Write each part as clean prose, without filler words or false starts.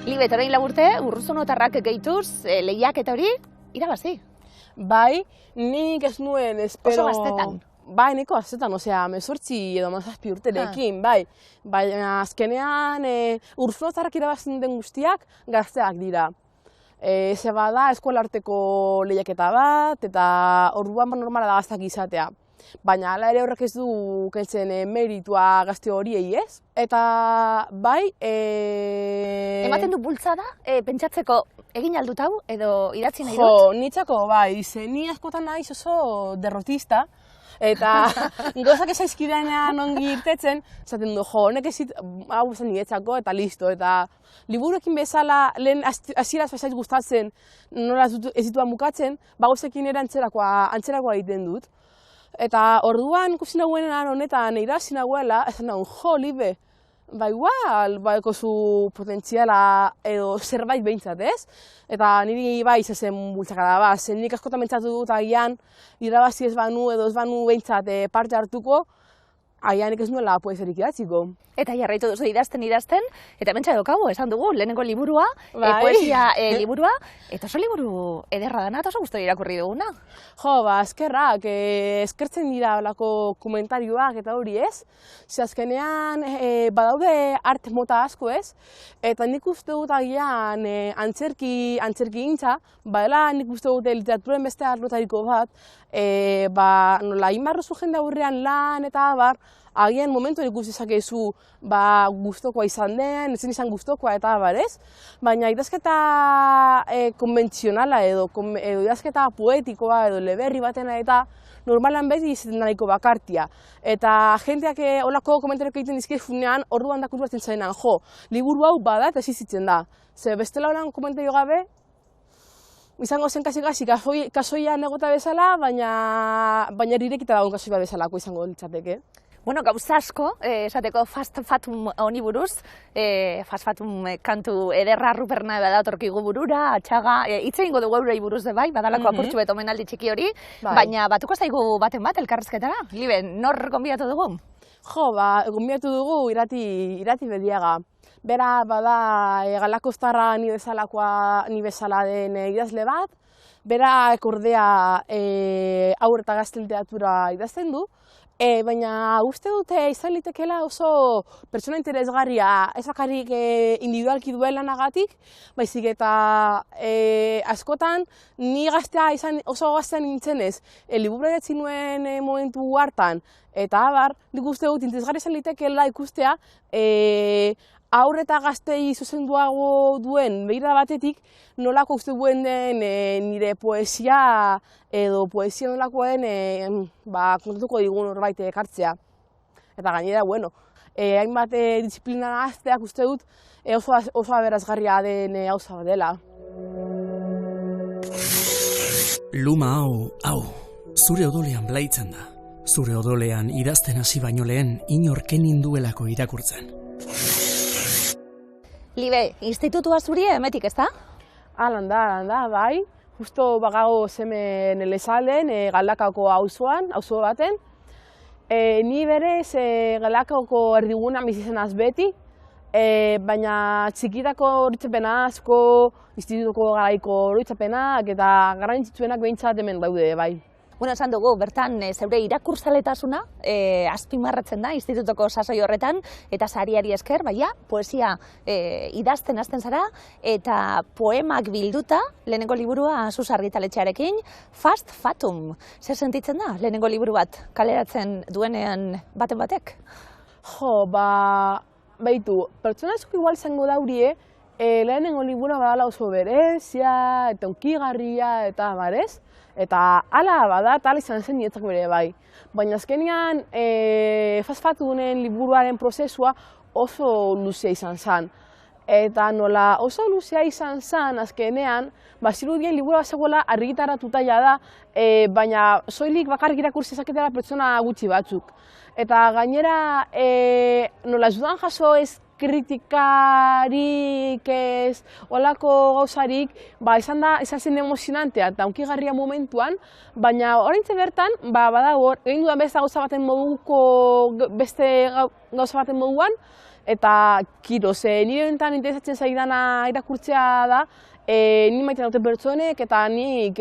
Libet, orain laburte, Urruzunotarrak gehituz, lehiak eta hori, irabazi. Bai, nik ez nuen espero... Oso gaztetan. Bai, niko gaztetan, osea, 18 edo 17 urterekin, bai. Baina azkenean Urruzunotarrak irabazten den guztiak gazteak dira. Ze bada eskolarteko lehiaketa bat, eta orduan normala da gazteak izatea. Baina hala ere horrek ez du kentzen meritua gazte horiei, ez? Eta bai... Ematen du bultzada, pentsatzeko egin aldut hau edo idatzi nahi dut? Jo, nitzako bai, ni askotan naiz oso derrotista. Eta gauzak esaizkidenean ongi irtetzen, esaten du, jo, honek ezit, hau zen niretzako eta listo. Eta liburuekin bezala, lehen hasieraz bazait gustatzen, nola ez dituan bukatzen, gauzekin ere antzerakoa egiten dut. Eta orduan ikusi nagoenean honetan irabazi nagoela, esan nagoen, jo, Libe, ba igual, badekozu potentziala edo zerbait behintzat, ez? Eta niri bai izazen bultzakada bat, zen nik askotan pentsatu dut agian irabazi ez banu edo ez banu behintzat parte hartuko, agian ez nuela poeserik idatziko. Eta jarraitu duzu idazten, eta pentsa daukagu, esan dugu, lehenengo liburua, Bai. poesia liburua, eta oso liburu ederra dana, eta oso guztori irakurri duguna. Jo, ba, eskerrak, eskertzen dira olako komentarioak eta hori ez. Ze azkenean badaude art mota asko ez, eta nik uste dut agian antzerki gintza, badela nik uste dut literaturen beste arlotariko bat, nola inbarrozu jende aurrean lan eta abar, agian momentu ikusi dezakezu gustokoa izan den, ezin izan gustokoa eta abar, ez? Baina idazketa konbentzionala edo idazketa poetikoa edo leberri batena eta normalan beti izaten nahiko bakartia. Eta jenteak holako komentariok egiten dizkizunean, orduan da kurbatzen zarenan, jo, liburu hau bada eta existitzen da. Ze bestela holan komentario gabe, izango zen kasi kasoia negota bezala, baina rirekita dagoen kasoia bezalako izango litzateke. Bueno, gauza asko, esateko Fast Fatum honi buruz, Fast Fatum kantu ederra Ruperna badatorkigu burura, atxaga, hitz egingo dugu eurei buruz de bai, badalako apurtxu bet omenaldi txiki hori, baina batuko zaigu baten bat elkarrezketara. Libe, nor gonbidatu dugu? Jo, gonbidatu dugu Irati Bediaga. Bera bada Galakostarra ni bezala den idazle bat, bera ekordea haur eta gazte literatura idazten du, baina uste dute izan litekeela oso pertsona interesgarria, ez bakarrik individualki duen lanagatik, baizik eta askotan ni gaztea oso gaztean nintzenez, liburu idatzi nuen momentu hartan, eta abar, nik uste dut interesgarria izan litekeela ikustea haur eta gaztei zuzenduago duen behira batetik, nolako uste duen den nire poesia edo poesia nolakoen kontatuko digun norbait ekartzea. Eta gainera, bueno, hainbat disiplina gazteak uste dut oso aberazgarria den gauza dela. Luma hau, zure odolean blaitzen da. Zure odolean idazten hasi baino lehen inorken induelako irakurtzen. Libe, institutua zuri emetik, ez da? Alan da, bai. Justo bagago hemen Elezalen, Galdakaoko auzo baten. Ni berez Galdakaoko erdigunan bizi zenaz beti, baina txikitako oroitzapena asko, institutuko garaiko oroitzapenak eta garrantzitsuenak behintzat hemen daude, bai. Bueno, esan dugu, bertan zeure irakurzaletasuna azpimarratzen da institutoko sasoi horretan, eta sariari esker, baina, poesia idazten hasten zara, eta poemak bilduta, lehenengo liburua Sus argitaletxearekin, Fast Fatum. Zer sentitzen da, lehenengo liburu bat kaleratzen duenean baten batek? Jo, baitu, pertsona asko igual izango da hurie, lehenengo liburua badala oso berezia, eta unkigarria, eta barez. Eta hala bada, eta hala izan zen niretzako bere bai. Baina azkenean, Fast Fatumen liburuaren prozesua oso luzea izan zen. Eta nola oso luzea izan zen azkenean, zirudien liburua zegoela argitaratuta da, baina soilik bakarrik irakurri zezaketela pertsona gutxi batzuk. Eta gainera, nola ez dudan jaso ez kritikarik ez, olako gauzarik, izan zen emozionantea eta hunkigarria momentuan, baina oraintxe bertan, badago, egin dudan beste gauza baten moduan, eta kiroz, nire honetan interesatzen zaidana irakurtzea da, ni maiten dute pertsonek eta nik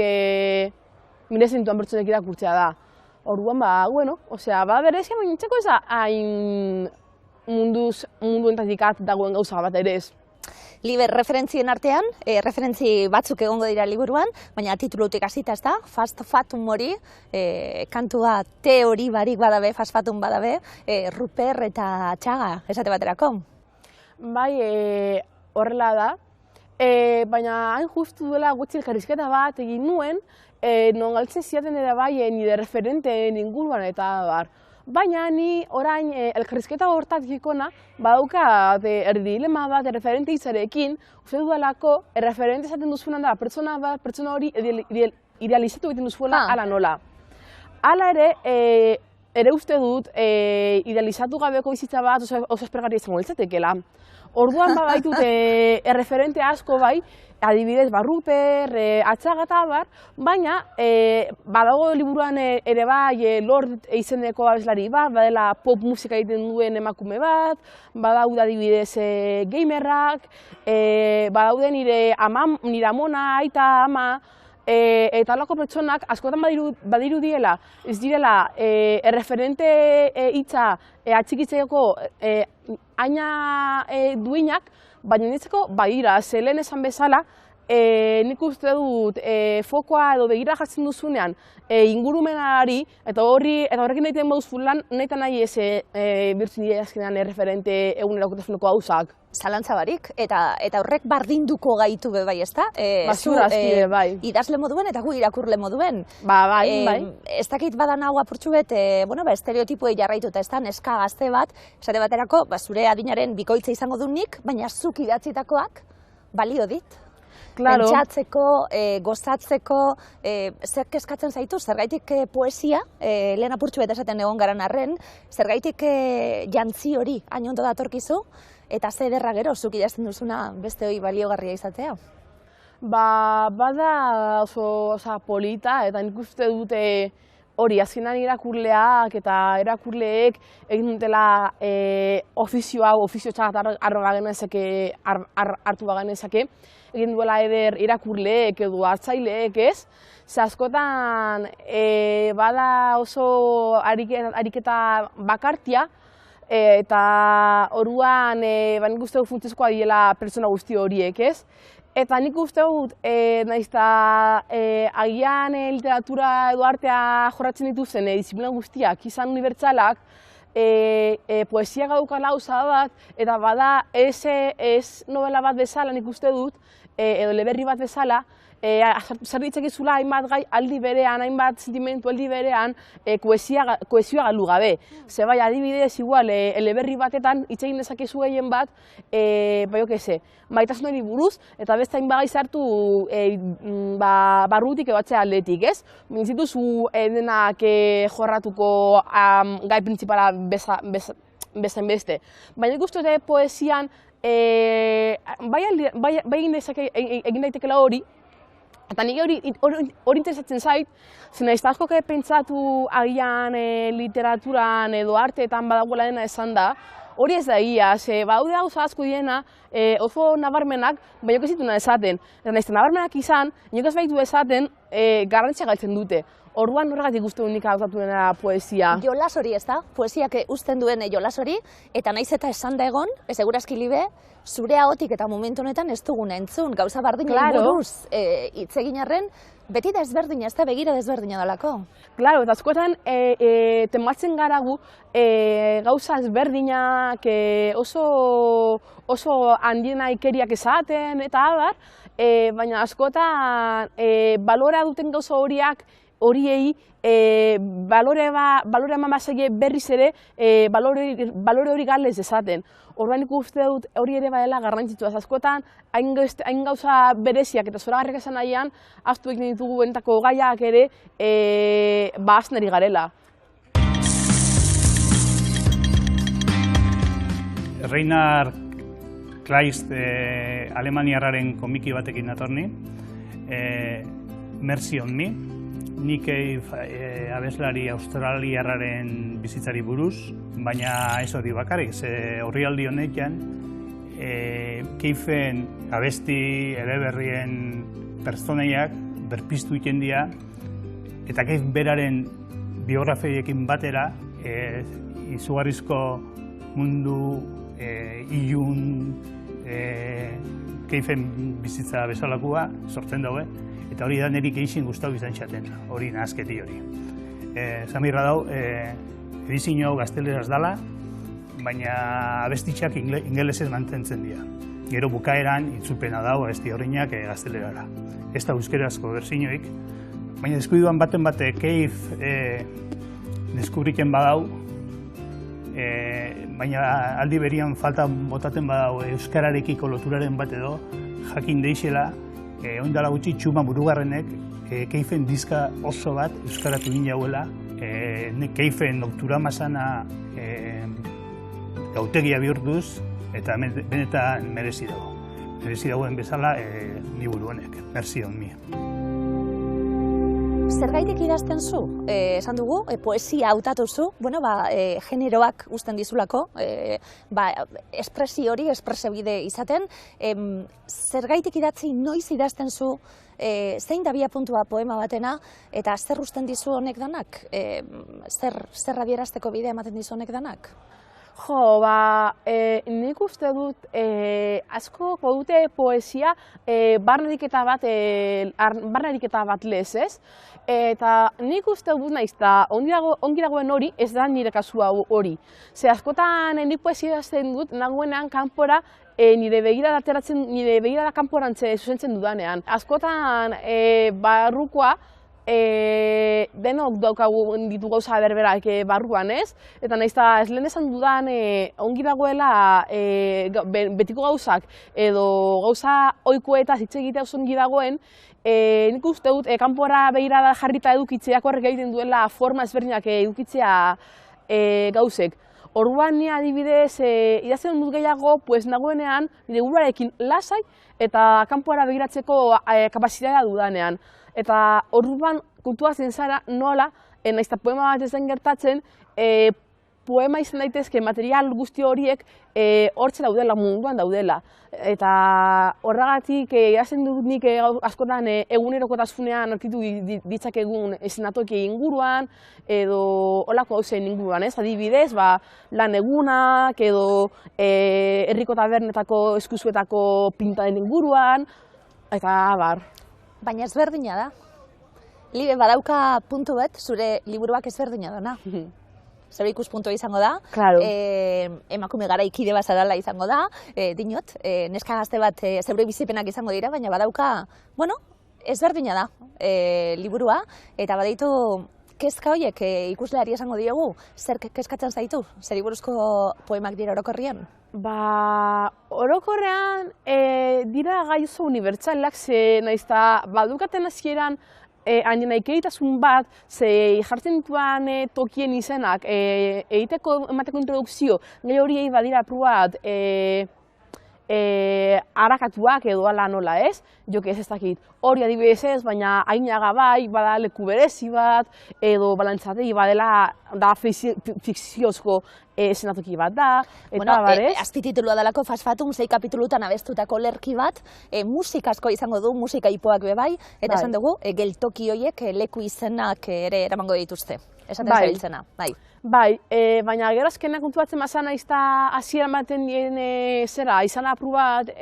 mirezen dituan pertsonek irakurtzea da. Orduan, berezia baintzeko ez hain mundu entatik dagoen gauza bat ere ez. Liber, referentzien artean, referentzi batzuk egongo dira liburuan, baina titulutik hasita ez da, Fast Fatum hori, kantua teori barik badabe, Fast Fatum badabe, Ruper eta Txaga, esate baterako. Bai, horrela da, baina hain justu duela gutxi elkarrizketa bat egin nuen, non galtzen ziaten ere bai nire referenteen inguruan eta bar. Baina ni orain elkarrizketa hortatik ikona badauka erdilema bat referente hitzarekin, uste dudalako referente esaten duzunan da pertsona hori idealizatu egiten duzuela ala nola. Hala ere uste dut idealizatu gabeko bizitza bat oso espergarria izango litzatekeela. Orduan badaitut referente asko bai, adibidez Ruper, Atxaga eta bar, baina badago liburuan ere bai Lord izeneko abeslari bat, badela pop musika egiten duen emakume bat, badaude adibidez gamerrak, badaude nire amona, aita, ama, eta alako pertsonak askotan badiru diela, ez direla referente hitza atxikitzeko aina duinak, baina niretzako badira, lehen esan bezala, nik uste dut fokoa edo begira jartzen duzunean ingurumenari eta horrekin egiten baduzun lan nahi ez bihurtzen dira azkenean referente egunerakotasuneko gauzak. Zalantza barik, eta horrek bardinduko gaitu be bai, ezta? Zurazki bai. Idazle moduen eta gu irakurle moduen. Bai. Ez dakit badan hau apurtxu bet, estereotipoei jarraituta, ez da, neska gazte bat, esate baterako, zure adinaren bikoitza izango du nik, baina zuk idatzitakoak balio dit. Pentsatzeko, gozatzeko, zer kezkatzen zaitu, zergaitik poesia, lehen apurtxu bet esaten egon garan arren, zergaitik jantzi hori hain ondo datorkizu, eta ze ederra gero, zuk idazten duzuna beste hori baliogarria izatea? Bada oso polita, eta nik uste dute hori, azkenan irakurleak eta irakurleek egin dutela ofizio txagat hartu bagenezake, egin duela eder irakurleek edo hartzaileek ez, ze askotan bada oso ariketa bakartia, eta oruan nik uste dut funtsezkoa diela pertsona guzti horiek ez. Eta nik uste dut, naizta agian literatura edo artea jorratzen dituzten disiplina guztiak izan unibertsalak, poesia gaukala gauza bat, eta bada ez novela bat bezala nik uste dut, edo eleberri bat bezala, zerbitzekizula hainbat gai aldi berean, hainbat sentimentu aldi berean, koesioa galu gabe. Ze bai, adibidez, igual, eleberri batetan, itxegin dezakezu gehien bat, maitasunari buruz, eta beste hainbat gai zartu barrutik ebatzea aldetik, ez? Mintzituzu denak jorratuko gai principala bezain beste. Baina ikustu poesian, bai egin daitekela hori, eta nire hori interesatzen zait, zena ez da asko pentsatu agian literaturan edo arteetan badagoela dena esan da, hori ez da egia, badaude gauza asko diena oso nabarmenak, baina ez dituna esaten. Eta nahiz nabarmenak izan, inok ez baitu esaten, garrantzia galtzen dute. Orduan horregatik uste dut nik hautatu dena poesia. Jolas hori ez da, poesiak uzten duen jolas hori, eta naiz eta esan da egon, segurazki Libe, zure ahotik eta momentu honetan ez duguna entzun, gauza bardinen buruz hitz egin arren, beti da ezberdina, ez da begira ezberdina dalako. Claro, eta askotan tematzen gara gu gauza ezberdinak oso handiena ikeriak esaten eta abar, baina askotan balora duten gauza horiei balore eman bazaie berriz ere balore hori galez esaten. Orduan uste dut hori ere badela garrantzitsua. Askotan hain gauza bereziak eta zoragarriak esan nahian, ahaztu egin ditugu bentako gaiak ere ahazten ari garela. Reinar Kleist alemaniarraren komiki batekin natorni, Mercy on Me, Nick Cave abeslari australiarraren bizitzari buruz, baina ez hori bakarrik, ze orrialdi honetan Caveen abesti eleberrien pertsonaiak berpiztu egiten dira, eta Cave beraren biografiekin batera izugarrizko mundu ilun Caveen bizitza bezalakoa sortzen daue, eta hori da niri gehixin gustau izan txaten, hori nahazketi hori. Zamirra dau, edizio gazteleraz dala, baina abestitxak ingelesez mantentzen dira. Gero bukaeran itzulpena dau abesti horreinak gaztelerara. Ez da euskerazko berzinoik, baina deskuiduan baten bate Cave deskubriken badau, baina aldi berian falta botaten badau euskararekiko loturaren bat edo, jakin deixela, oindala gutxi Txuma Murugarrenek Caveen diska oso bat euskaratu egin jauela, Caveen doktura masana gautegia bihurtuz, eta benetan merezi dago. Merezi dagoen bezala liburu honek, Mercy on Me. Zergaitik idazten zu? Esan dugu, poesia hautatu zu, generoak uzten dizulako, espresio hori, espresebide izaten. Zergaitik idatzi noiz idazten zu, zein da abiapuntua poema batena, eta zer uzten dizu honek danak? Zer adierazteko bidea ematen dizu honek danak? Jo, nik uste dut asko dute poesia barneriketa bat lez, ez? Eta nik uste dut naiz da ongi dagoen hori ez da nire kasua hori. Ze askotan nik poesia idazten dut nagoenean kanpora nire begirada kanporantze zuzentzen dudanean. Askotan barrukoa denok daukagu ditu gauza berberak barruan, ez? Eta nahiz eta ez lehen esan dudan ongi dagoela betiko gauzak edo gauza ohikoetaz hitz egitea oso ongi dagoen, nik uste dut kanpora begirada jarrita edukitzeak horrek egiten duela forma ezberdinak edukitzea gauzek. Orduan ni adibidez idazten dut gehiago nagoenean nire buruarekin lasai eta kanpora begiratzeko kapazitatea dudanean. Eta orduan kontuatzen zara nola, nahiz eta poema bat ez den gertatzen, poema izan daitezke material guzti horiek hortze daudela, munduan daudela. Eta horregatik idazten dut nik askotan egunerokotasunean aurkitu ditzakegun eszenatoki inguruan edo holako gauzen inguruan, ez? Adibidez, lan egunak edo herriko tabernetako eskuzuetako pintaden inguruan, eta bar. Baina ezberdina da. Libe, badauka puntu bat, zure liburuak ezberdina dana. Zure ikuspuntua izango da, Claro. Emakume garaikide bazarala izango da, dinot, neska gazte bat zeure bizipenak izango dira, baina badauka, ezberdina da liburua, eta badaitu kezka horiek ikusleari esango diogu, zer kezkatzen zaitu, zer buruzko poemak dira orokorrian? Orokorrean dira gai oso unibertsalak, ze nahiz eta badukaten hasieran hain nahiketasun bat, ze jartzen dituan tokien izenak, emateko introdukzio, gai horiei badira pruat arakatuak edo ala nola, ez? Joke ez dakit, hori adibidez ez, baina Ainaga bai, bada leku berezi bat, edo balantzategi badela da fikziozko eszenatoki bat da, eta barez. Azpititulua dalako Fasfatum 6 kapitulutan abestutako lerki bat, musika asko izango du, musika ipoak bebai, eta esan dugu, geltoki horiek leku izenak ere eramango dituzte. Esaten zabiltzena, bai. Bai, baina gero azkenean kontuatzen mazana izta hasiera ematen dien izan apru bat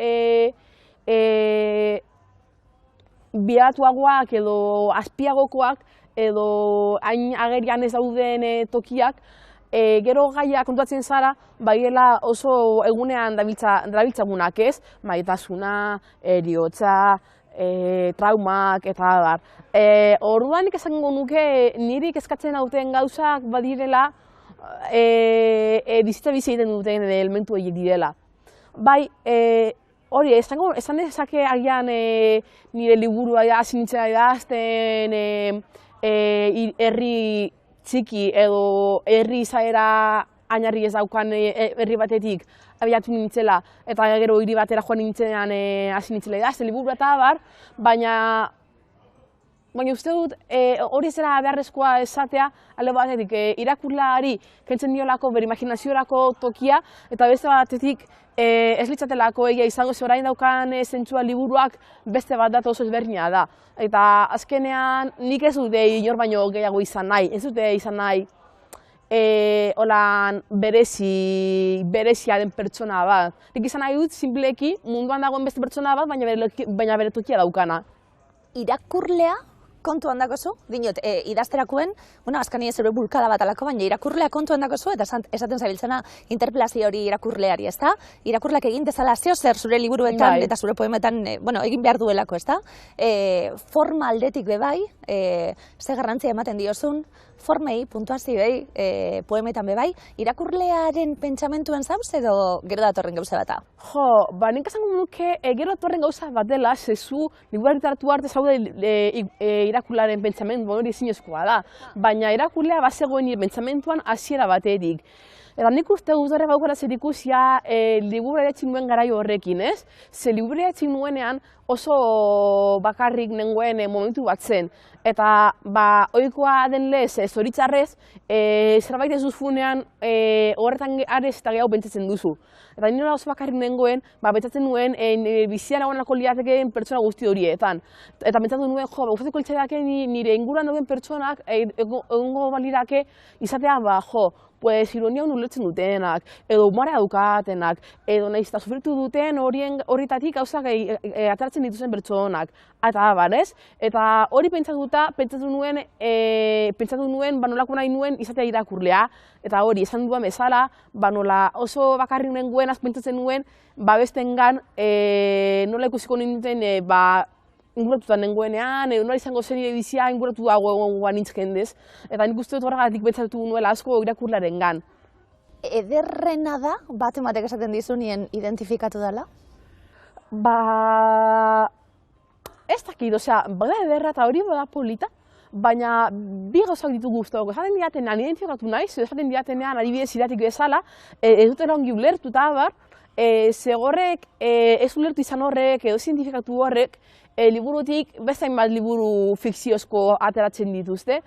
biatuagoak edo azpiagokoak edo hain agerian ez dauden tokiak, gero gaia kontuatzen zara, baiela oso egunean dabiltzagunak, ez? Maitasuna, heriotza, traumak eta abar. Orduan nik esango nuke niri kezkatzen hauten gauzak badirela bizitza bizi egiten duten elementu horiek direla. Bai, hori, esan dezake agian nire liburua hasi nintzen idazten herri txiki edo herri izaera ainarri ez daukan herri batetik abiatu nintzela, eta gero hiri batera joan nintzenean hasi nintzela idazten liburu eta abar, baina uste dut hori zera beharrezkoa esatea, alde batetik irakurleari kentzen diolako bere imaginaziorako tokia, eta beste batetik ez litzatelako egia izango ze orain daukan zentzua liburuak beste bat data oso ezberdina da. Eta azkenean nik ez dute inor baino gehiago izan nahi, ez dute izan nahi holan berezia den pertsona bat. Nik izan nahi dut sinpleki munduan dagoen beste pertsona bat, baina bere tokia daukana. Irakurlea kontuan dakozu, dinot, idazterakoen, azkani ez zure bulkada bat alako, baina irakurlea kontuan dakozu, eta esaten zabiltzena interpelazio hori irakurleari, ezta? Irakurleak egin dezala zeo zer zure liburuetan eta zure poemetan, egin behar duelako, ezta? Forma aldetik bebai, ze garrantzia ematen diozun, formei, puntuazioei, poemetan bebai, irakurlearen pentsamentuen zauz edo gero datorren gauza bata? Nik esango nuke gero datorren gauza bat dela, zezu liburuak literatu arte zaude irakurlearen pentsamentu, hori zinezkoa da. Baina irakurlea bazegoen pentsamentuan hasiera baterik. Eta nik uste guztorre baukara zer ikusia liburu eratxik nuen garaio horrekin, ez? Ze liburu eratxik nuenean oso bakarrik nengoen momentu bat zen. Eta ohikoa den lez, zoritzarrez, zerbait ez duzunean horretan arez eta gehiago pentsatzen duzu. Eta nire oso bakarrik nengoen, pentsatzen nuen bizian agonako liatekeen pertsona guzti horietan. Eta pentsatu nuen, gustatuko litzaidake nire inguruan dauden pertsonak egongo balirake izatea, pues ironia ulertzen dutenak, edo humora daukatenak, edo nahiz eta sufritu duten horietatik gauzak ateratzen dituzen pertsonak. Eta ez? Eta hori pentsatu nuen, nolako nahi nuen izatea irakurlea. Eta hori, esan duan bezala, nola oso bakarrik nengoen, pentsatzen nuen, bestengan nola ikusiko nintzen, inguratuta nengoenean, nola izango zen nire bizia inguratu dagoen nintzen dez. Eta nik uste dut horregatik pentsatu nuela asko irakurlaren gan. Ederrena da, bat ematek esaten dizu nien identifikatu dela? Ez dakit, bada ederra eta hori bada polita, baina bi gauzak ditu guztok. Esaten diatenean identifikatu naiz, esaten diatenean adibidez iratik bezala, ez dutela ongi ulertu eta abar, zegorrek, ez ulertu izan horrek, edo zientifikatu horrek, liburutik beste hainbat liburu fikziozko ateratzen dituzte,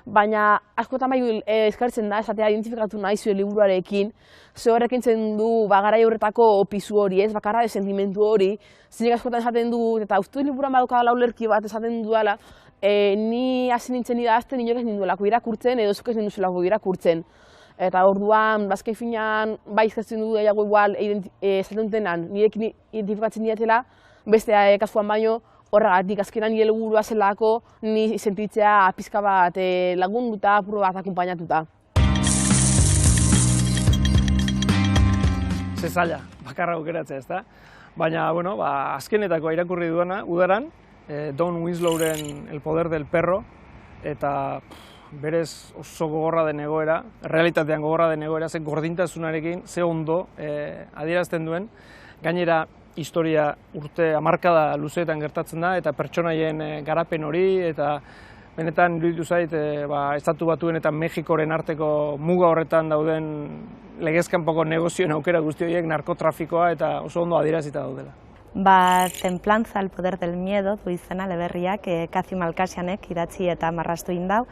baina askotan bai eskartzen da esatea identifikatu nahi zuen liburuarekin, ze horrek entzen du garai horretako pisu hori, ez bakarra sentimentu hori, zinek askotan esaten du, eta uste liburuan badukadala ulerki bat esaten dudala, ni hasi nintzen idazten, inok ez ninduelako irakurtzen, edo zuk ez ninduzelako irakurtzen. Eta orduan, bazkai finean, bai eskartzen du gehiago igual, esaten dutenan, nirekin identifikatzen diatela, beste kasuan baino, horregatik, azkenan nire helburua zelako, ni sentitzea pizka bat lagunduta, apur bat akompainatuta. Ze zaila, bakarra aukeratzea, ezta? Baina, azkenetako irakurri duena, udaran, Don Winslowren El poder del perro, eta berez oso gogorra den egoera, realitatean gogorra den egoera, ze gordintasunarekin, ze ondo adierazten duen, gainera, historia urte hamarkada luzeetan gertatzen da, eta pertsonaien garapen hori, eta benetan iruditu zait, Estatu Batuen eta Mexikoren arteko muga horretan dauden legezkanpoko negozioen aukera guzti horiek narkotrafikoa eta oso ondo adierazita daudela. Templanza, El poder del miedo, du izena leberriak, Kathy Malkasianek idatzi eta marrastu indau,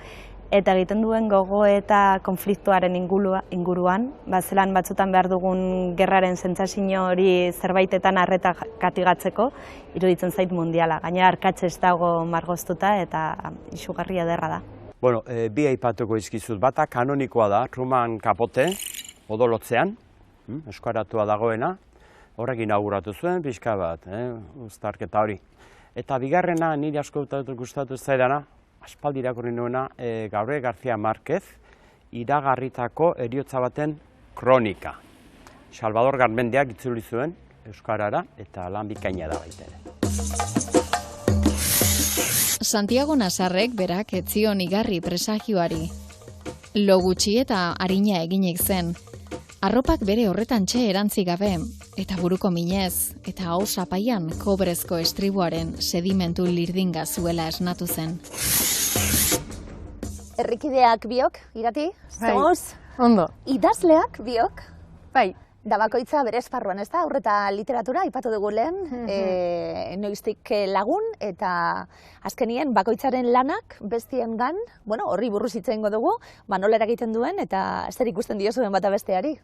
eta egiten duen gogo eta konfliktuaren inguruan, zelan batzutan behar dugun gerraren sentsazio hori zerbaitetan arreta katigatzeko, iruditzen zait mundiala. Gainera arkatxe ez dago margoztuta eta isugarri ederra da. Bi aipatuko izkizut, bata kanonikoa da, Truman Capote, odolotzean, eskaratua dagoena, horrek inauguratu zuen, pixka bat, uztarketa hori. Eta bigarrena, nire asko gustatu zaidana, aspaldi irakurri nuena, Gabriel García Márquez, iragarritako heriotza baten kronika. Salvador Garmendiak itzuli zuen euskarara eta lan bikaina da baita ere. Santiago Nazarrek berak ez zion igarri presagioari. Lo gutxi eta arina eginik zen. Arropak bere horretan erantzi gabe, eta buruko minez, eta hau zapaian kobrezko estribuaren sedimentu lirdinga zuela esnatu zen. Herrikideak biok, irati, zemoz? Ondo. Idazleak, biok, Bai, da bakoitza bere esparruan, ez da? Aurreta literatura, aipatu dugu lehen, noiztik lagun, eta azkenien bakoitzaren lanak bestiengan, bueno, horri buruz hitz egingo dugu, nola eragiten duen, eta zer ikusten diozuen bata besteari.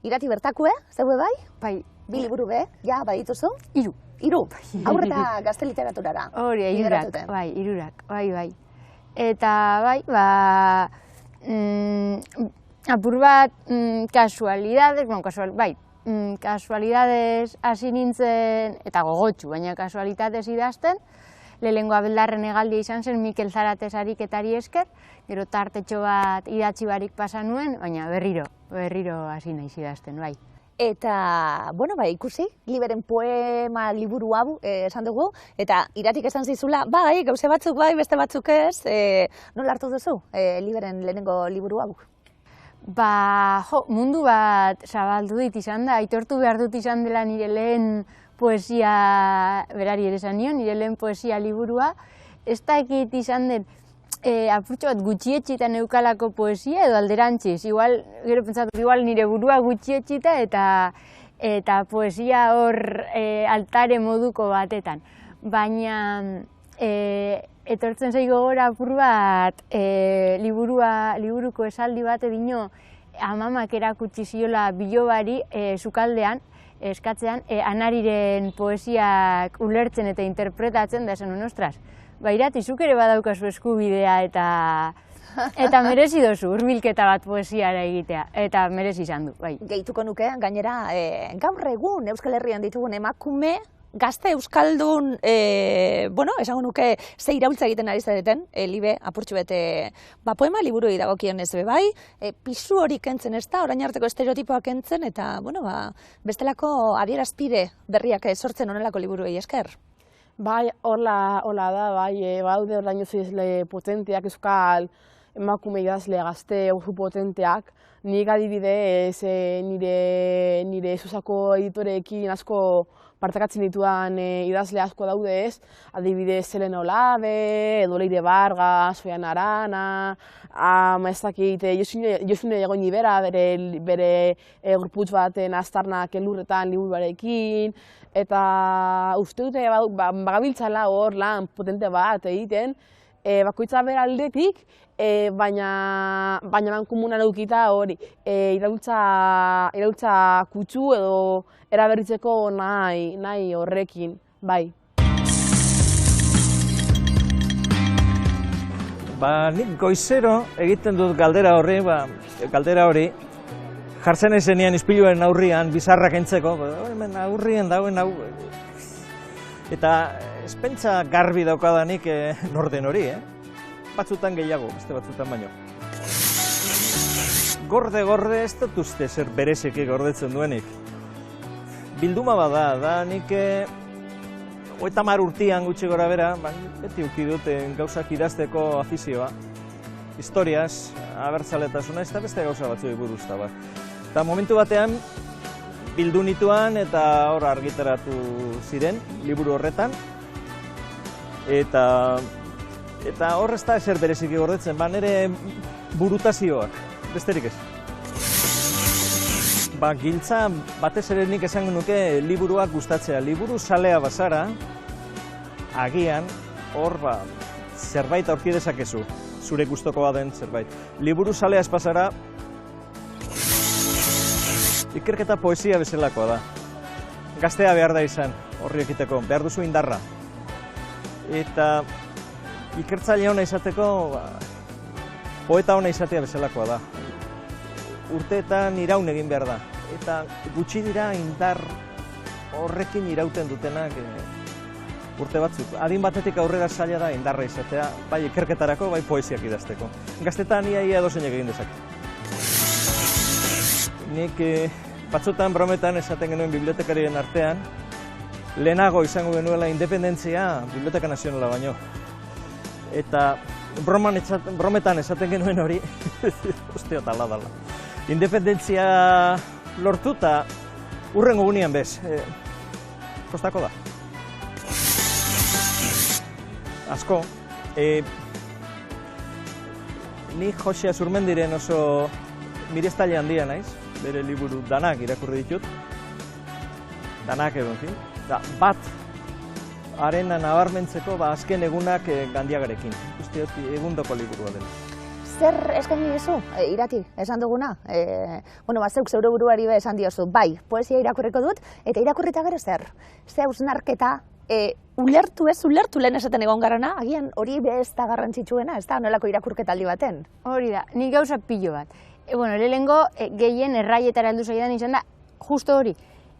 Irati bertakue, zeue bai? bai. Bi liburu be, ja, badituzu? 3. 3, aurre eta gazte literaturara. Hori, bideratuten. hirurak, bai. Eta bai, apur bat kasualidades, kasualidades hasi nintzen, eta gogotxu, baina kasualitatez idazten, lehenengo abeldarren hegaldia izan zen Mikel Zarates ariketari esker, gero tartetxo bat idatzi barik pasa nuen, baina berriro hasi naiz idazten, bai. Eta, bueno, ikusi, Liberen poema liburu hau esan dugu, eta Iratik esan zizula, bai, gauze batzuk bai, beste batzuk ez, nola hartu duzu Liberen lehenengo liburu hau? Mundu bat zabaldu dit izan da, aitortu behar dut izan dela nire lehen poesia, berari ere esan nion, nire lehen poesia liburua, ez dakit izan den, apurtxo bat gutxietxita neukalako poesia edo alderantziz, gero pentsatu, nire burua gutxietxita eta poesia hor altare moduko batetan. Baina etortzen zaigo gora apur bat liburuko esaldi bat edino amamak erakutsi ziola bilobari sukaldean, eskatzean, Anariren poesiak ulertzen eta interpretatzen da esan ostras, Irati, zuk ere badaukazu eskubidea eta merezi dozu hurbilketa bat poesiara egitea, eta merezi izan du, bai. Gehituko nuke, gainera, gaur egun Euskal Herrian ditugun emakume, gazte euskaldun, esango nuke, ze iraultza egiten ari zareten, Libe, apurtxu bete, poema liburu dagokionez be bai, pisu hori kentzen ez da, orain arteko estereotipoak kentzen, eta, bestelako adierazpide berriak sortzen honelako liburuei esker. Bai, hola da, baude orain izle potenteak euskal emakume idazle gazte oso potenteak. Nik adibidez nire Susako editoreekin asko partakatzen ditudan idazle asko daude ez. Adibidez Elena Olabe, edo Leire Vargas, Oian Arana, ez dakit, Josune Egoni bera bere gorputz baten aztarnak elurretan liburuarekin, eta uste dute bagabiltzala hor lan potente bat egiten, bakoitza bera aldetik, baina mankomunan edukita hori, iraultza kutsu edo eraberritzeko nahi horrekin, bai. Nik goizero egiten dut galdera hori, jartzen ezenean ispiluen aurrian, bizarrak entzeko, hemen aurrien dauen hau. Eta espentsa garbi daukadanik norden hori, batzutan gehiago, beste batzutan baino. Gorde ez dut uste zer berezeki gordetzen duenik. Bilduma da nik 30 urtean gutxi gora bera, beti uki duten gauzak idazteko afizioa. Historiaz, abertzaletasuna, ez da beste gauza batzuei buruz da bat. Eta momentu batean, bildu nituan eta hor argitaratu ziren, liburu horretan. Eta hor ez da ezer bereziki gordetzen, nire burutazioak, besterik ez. Giltza batez ere nik esango nuke liburuak gustatzea. Liburu zalea bazara, agian hor zerbait aurki dezakezu, zure gustokoa den zerbait. Liburu zalea ez bazara, ikerketa poesia bezalakoa da. Gaztea behar da izan, horri ekiteko, behar duzu indarra. Eta ikertzaile hona izateko, poeta hona izatea bezalakoa da. Urteetan iraun egin behar da. Eta gutxi dira indar horrekin irauten dutenak urte batzuk. Adin batetik aurrera zaila da indarra izatea, bai ikerketarako, bai poesiak idazteko. Gaztetan ia edozeinek egin dezake. Nik batzutan brometan esaten genuen bibliotekarien artean, lehenago izango genuela independentzia Biblioteka Nazionala baino. Eta brometan esaten genuen hori, ostia tala dala. Independentzia lortuta urrengo gunean bez, kostako da. Asko, ni Jose Azurmendiren oso mirestaile handia naiz, bere liburu danak irakurri ditut. Danak edo, en fin. Bat, arena nabarmentzeko azken egunak Gandiagarekin. Uste dut egundoko liburua dela. Zer eskaini dizu, Irati, esan duguna? Zeuk zeure buruari be esan diozu, bai, poesia irakurriko dut, eta irakurrita gero zer? Ze hausnarketa, ulertu lehen esaten egon garana, agian hori be ez da garrantzitsuena, ez da nolako irakurketaldi baten? Hori da, nik gauza pilo bat. Lehenengo gehien erraietara heldu zaidan izan da, justo hori,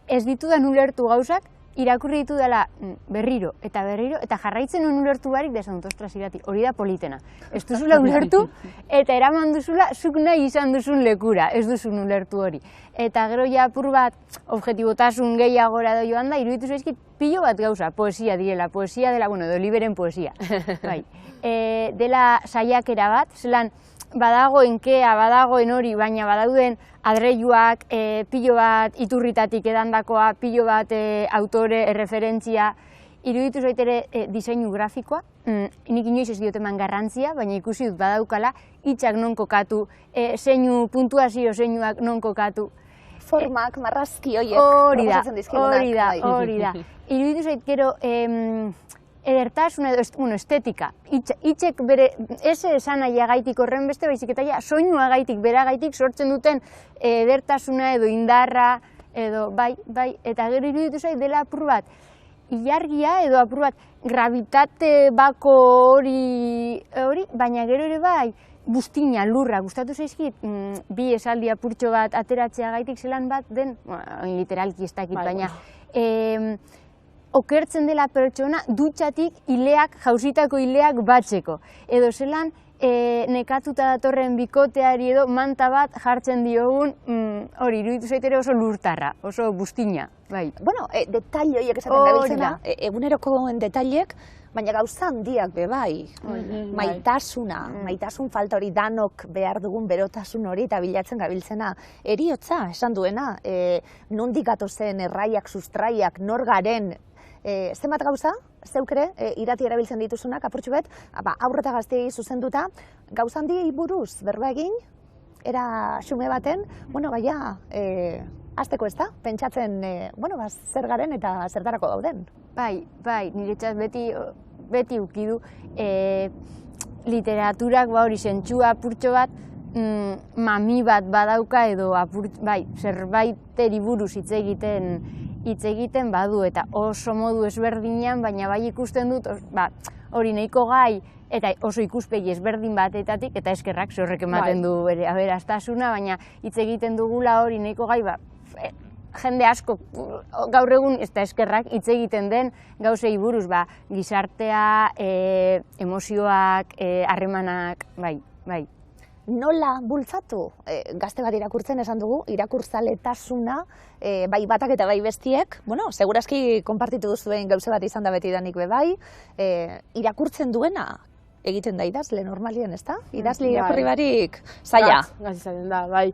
ez ditudan ulertu gauzak, irakurri ditu dela berriro, eta jarraitzen nuen ulertu barik, desan dut, ostras, Irati, hori da politena. Ez duzula ulertu, eta eraman duzula, zuk nahi izan duzun lekura, ez duzun ulertu hori. Eta gero ja apur bat, objetibotasun gehiagora da joan da, iruditu zaizkit pilo bat gauza, poesia direla, poesia dela, edo liberen poesia. Dela saiakera bat, zelan, badagoen kea, badagoen hori, baina badauden adreiluak, pilo bat iturritatik edandakoa, pilo bat autore, erreferentzia, iruditu zaitere diseinu grafikoa, nik inoiz ez diot eman garrantzia, baina ikusi dut badaukala, hitzak non kokatu, puntuazio zeinuak non kokatu. Formak, marrazki horiek proposatzen dizkigunak. Hori da. Iruditu zait gero, edertasun edo estetika. Hitzek bere, ez esan nahiagaitik horren beste, baizik eta soinuagaitik, beragaitik sortzen duten edertasuna edo indarra, edo bai, eta gero iruditu zait dela apur bat, ilargia edo apur bat, gravitate bako hori, baina gero ere bai, buztina, lurra, gustatu zaizkit, bi esaldi apurtxo bat ateratzea gaitik zelan bat den, literalki ez dakit, baina okertzen dela pertsona dutxatik jausitako hileak batzeko. Edo zelan nekatuta datorren bikoteari edo manta bat jartzen diogun, hori, iruditu zaitere oso lurtarra, oso buztina, bai. Detaile horiek esaten gabiltzena, egunerokoen detailek, baina gauza handiak be bai. Maitasun falta hori danok behar dugun berotasun hori eta bilatzen gabiltzena. Heriotza, esan duena, nondik gatozen erraiak, sustraiak, nor garen, zenbat gauza, zeuk ere, Irati erabiltzen dituzunak, apurtxu bet, aurre eta gazteei zuzenduta, gauza handiei buruz, berba egin, era xume baten, hasteko ez da, pentsatzen, zer garen eta zertarako gauden. Bai, niretzat beti ukidu, literaturak hori sentsua apurtxo bat, mami bat badauka edo zerbaiteri buruz hitz egiten badu, eta oso modu ezberdinean, baina bai ikusten dut, hori nahiko gai, eta oso ikuspegi ezberdin batetatik, eta eskerrak horrek ematen du aberastasuna, baina hitz egiten dugula hori nahiko gai, jende asko gaur egun, ez da eskerrak, hitz egiten den gauzei buruz, gizartea, emozioak, harremanak, bai. Nola bultzatu? Gazte bat irakurtzen esan dugu, irakurzaletasuna, bai batak eta bai bestiek, segurazki konpartitu duzuen gauze bat izan da betidanik be bai, irakurtzen duena egiten da idazle normalien, ez da? Idazle irakurri barik zaila. Gazi zaten da, bai,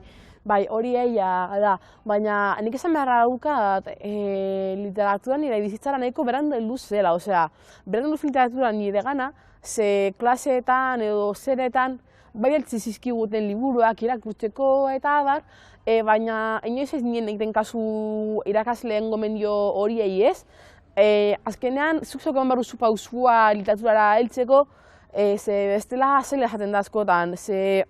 hori eia da, baina nik esan beharra daukat literaturan nire bizitzara nahiko berandu heldu zela, berandu literaturan nire gana, ze klaseetan edo zeretan, bai altzi zizkiguten liburuak irakurtzeko eta abar, baina inoiz ez nien egiten kasu irakasleen gomendio horiei ez. Azkenean, zuk zoko baruzu pausua literaturara heltzeko, ze bestela zela jaten da askotan, ze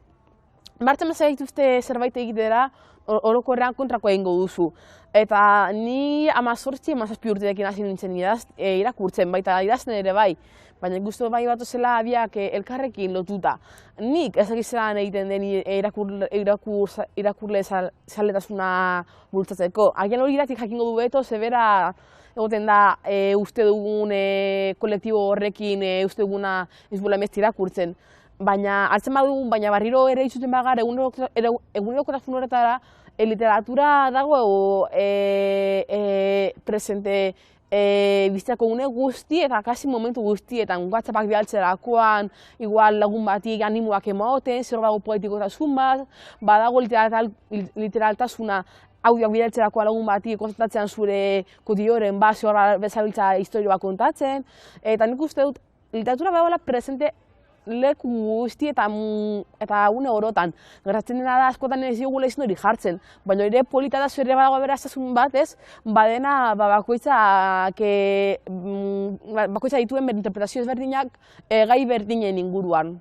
martzen mazera dituzte zerbait egitera, orokorrean kontrako egingo duzu. Eta ni 18-17 urteekin hasi nintzen irakurtzen, baita idazten ere bai. Baina ikustu bai bat zela biak elkarrekin lotuta. Nik ezakizean egiten den irakurle zaletasuna bultzatzeko. Agian hori Iratik jakingo du beto, zebera egoten da uste dugun kolektibo horrekin uste duguna ez buela emezti irakurtzen. Baina hartzen badugun, baina barriro ere izuten bagar egunerokotasun horretara literatura dago presente bizitako gune guzti eta kasi momentu guztietan, WhatsAppak bialtzerakoan, igual lagun batik animoak emaoten, zer dago poetikotasun bat, badago literaltasuna audioak bialtzerakoa lagun batik kontatzen zure kotioren zer bezabiltza historioa kontatzen, eta nik uste dut literatura badagoela presente leku guzti eta une orotan. Gertatzen dena da askotan ez diogula izan hori jartzen, baina ere polita da zure badago beraztasun bat, ez? Badena bakoitzak dituen interpretazio ezberdinak gai berdinen inguruan.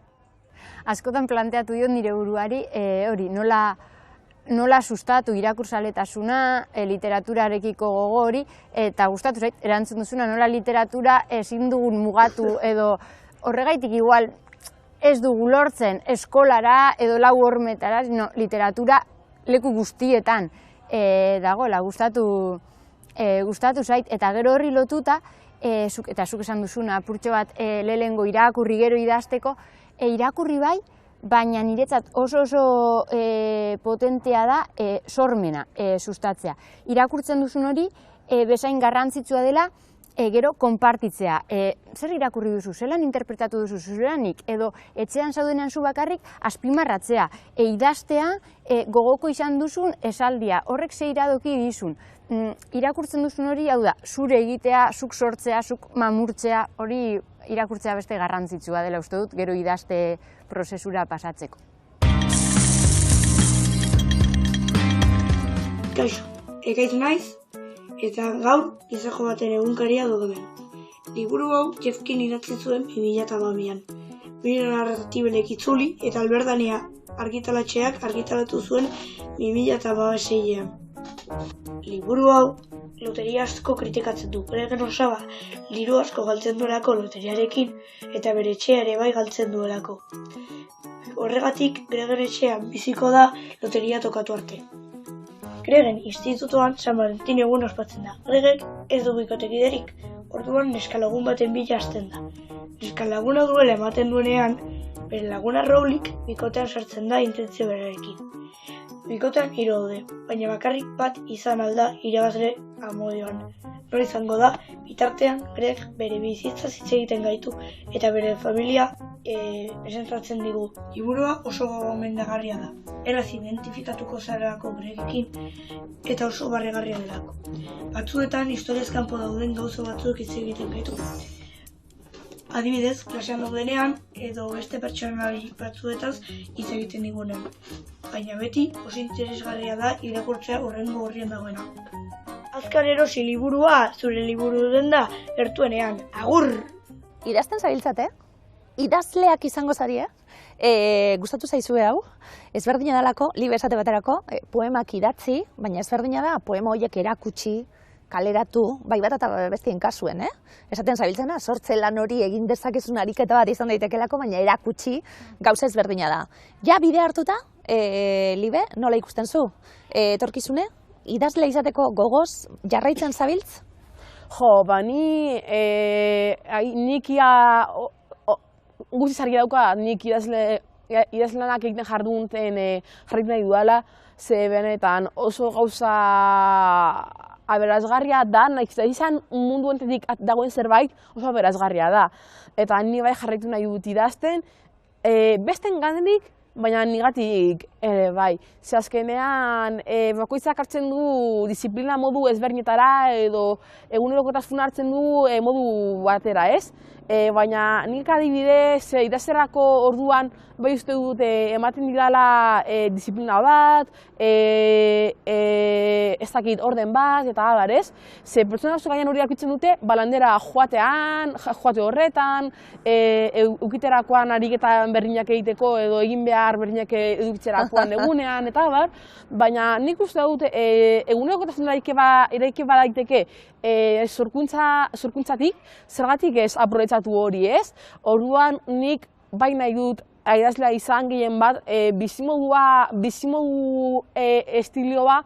Askotan planteatu diot nire buruari hori nola sustatu irakurzaletasuna, literaturarekiko gogo hori, eta gustatu zait, erantzun duzuna, nola literatura ezin dugun mugatu edo horregaitik igual ez dugu lortzen eskolara edo lau hormetara, literatura leku guztietan dagoela, gustatu zait, eta gero horri lotuta, eta zuk esan duzuna, apurtxo bat lehengo irakurri gero idazteko, irakurri bai, baina niretzat oso potentea da sormena sustatzea. Irakurtzen duzun hori bezain garrantzitsua dela gero konpartitzea. Zer irakurri duzu, zelan interpretatu duzu, zelanik, edo etxean zaudenean zu bakarrik azpimarratzea, idaztea gogoko izan duzun esaldia, horrek ze iradoki dizun. Irakurtzen duzun hori, hau da, zure egitea, zuk sortzea, zuk mamurtzea, hori irakurtzea beste garrantzitsua dela uste dut, gero idazte prozesura pasatzeko. Kaixo, Ekaitz naiz, eta gaur izako baten egunkaria dugu hemen. Liburu hau Jefkin idatzi zuen 2012an. Bire narratibelek itzuli eta Alberdania argitalatxeak argitalatu zuen 2016an. Liburu hau loteria asko kritikatzen du. Gregen Osaba diru asko galtzen duelako loteriarekin eta bere etxea ere bai galtzen duelako. Horregatik Gregen etxean biziko da loteria tokatu arte. Gregen institutuan San Valentin egun ospatzen da. Gregek ez du bikotekiderik, orduan neskalagun baten bila hasten da. Neskalaguna duela ematen duenean, bere laguna Rowlik bikotean sartzen da intentzio berarekin. Bikotean 3 daude, baina bakarrik bat izan alda irabazle amodioan. Nor izango da, bitartean Greg bere bizitza hitz egiten gaitu eta bere familia presentatzen digu. Liburua oso gomendagarria da. Eraz identifikatuko zarelako Gregekin eta oso barregarria delako. Batzuetan historiaz kanpo dauden gauza batzuk hitz egiten gaitu. Adibidez, klasean daudenean edo beste pertsonari batzuetaz hitz egiten digunen. Baina beti oso interesgarria da irakurtzea horrengo horrien dagoena. Azkar erosi liburua zure liburu denda gertuenean. Agur! Idazten zabiltzate? Idazleak izango zari, gustatu zaizue hau? Ezberdina dalako, libe esate baterako, poemak idatzi, baina ezberdina da poema horiek erakutsi, kaleratu, bai bat eta bestien kasuen, Esaten zabiltzena, sortze lan hori egin dezakezun ariketa bat izan daitekelako, baina erakutsi gauza ezberdina da. Ja bide hartuta, libe, nola ikusten zu? Etorkizune, idazle izateko gogoz jarraitzen zabiltz? Jo, nik guztiz argi dauka, nik idazlanak egiten jardunten jarraitu nahi duela, ze benetan oso gauza aberazgarria da, nahiz izan mundu entetik dagoen zerbait oso aberazgarria da. Eta ni bai jarraitu nahi dut idazten, besten gandenik, baina nigatik ere bai. Ze azkenean bakoitzak hartzen du disiplina modu ezberdinetara edo egunerokotasuna hartzen du modu batera, ez? Baina nik adibidez idazterako orduan bai uste dut ematen didala disiplina bat, ez dakit orden bat eta abar, ez? Ze pertsona asko gainean hori aurkitzen dute balandera joate horretan, eukiterakoan ariketan berdinak egiteko edo egin behar berdinak edukitzerakoan egunean eta abar, baina nik uste dut egunerokotasuna eraike badaiteke sorkuntzatik, zergatik ez aprobetxatu hori, ez? Orduan nik bai nahi dut idazlea izan gehien bat, bizimodu estiloa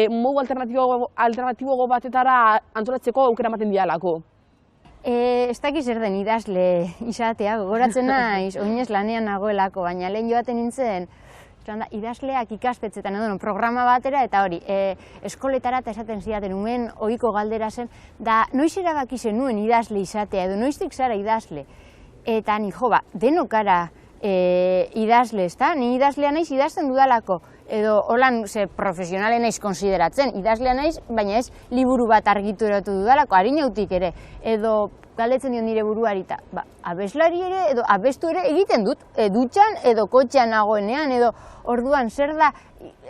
modu alternatibo batetara antolatzeko aukera ematen dialako. Ez dakiz zer den idazle izatea, gogoratzen naiz, oinez lanean nagoelako, baina lehen joaten nintzen, idazleak ikastetxetan edo programa batera eta hori, eskoletara eta esaten zidaten umen ohiko galdera zen, da noiz erabaki zenuen idazle izatea edo noiztik zara idazle. Eta ni denokara idazle, ezta? Ni idazlea naiz idazten dudalako. edo holan profesionale naiz konsideratzen, idazlea naiz, baina ez liburu bat argituratu dudalako, harinautik ere, edo galdetzen dio nire buruari, abeslari ere, edo abestu ere egiten dut, dutxan edo kotxean nagoenean, edo orduan zer da,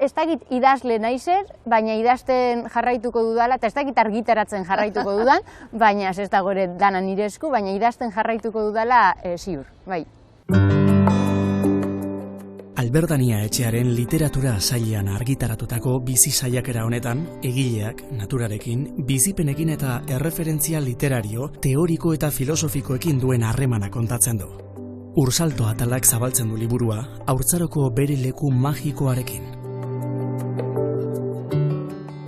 ez dakit idazle naizer, baina idazten jarraituko dudala, eta ez dakit argitaratzen jarraituko dudan, baina ez dago ere dana nire esku, baina idazten jarraituko dudala ziur, bai. Alberdania Etxearen literatura sailean argitaratutako bizi saiakera honetan, egileak naturarekin, bizipenekin eta erreferentzia literario, teoriko eta filosofikoekin duen harremana kontatzen du. Ursalto atalak zabaltzen du liburua, haurtzaroko bere leku magikoarekin.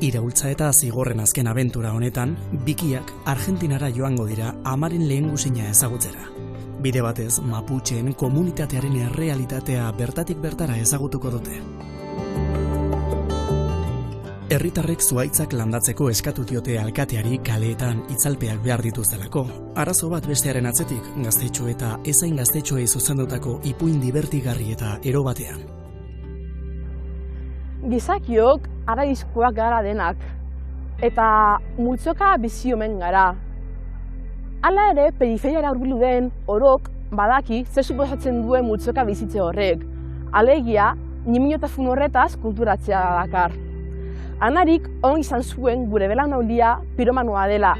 Iraultza eta zigorren azken abentura honetan, bikiak Argentinara joango dira amaren lehengusina ezagutzera. Bide batez, Maputxeen komunitatearen errealitatea bertatik bertara ezagutuko dute. Herritarrek zuhaitzak landatzeko eskatu diote alkateari kaleetan itzalpeak behar dituztelako. Arazo bat bestearen atzetik, gaztetxo eta ezain gaztetxoei zuzendutako ipuin dibertigarri eta ero batean. Gizakiok araizkoak gara denak, eta multzoka bizi omen gara. Hala ere, periferiara hurbildu den orok badaki zer suposatzen duen multzoka bizitze horrek. Alegia, niminotasun horretaz kulturatzea dakar. Anarik on izan zuen gure belaunaldia piromanoa dela.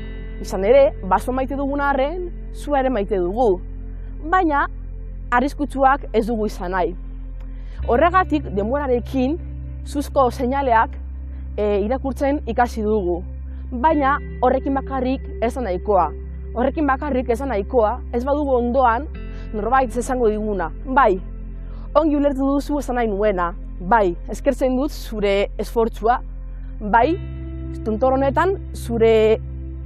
Izan ere, baso maite dugun arren, sua ere maite dugu. Baina, arriskutsuak ez dugu izan nahi. Horregatik, denborarekin, zuzko seinaleak irakurtzen ikasi dugu. Baina, horrekin bakarrik ez da nahikoa. Horrekin bakarrik ez da nahikoa, ez badugu ondoan norbait esango diguna. Bai, ongi ulertu duzu esan nahi nuena. Bai, eskertzen dut zure esfortzua. Bai, tontor honetan zure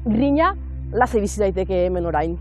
grina lasai bizi daiteke hemen orain.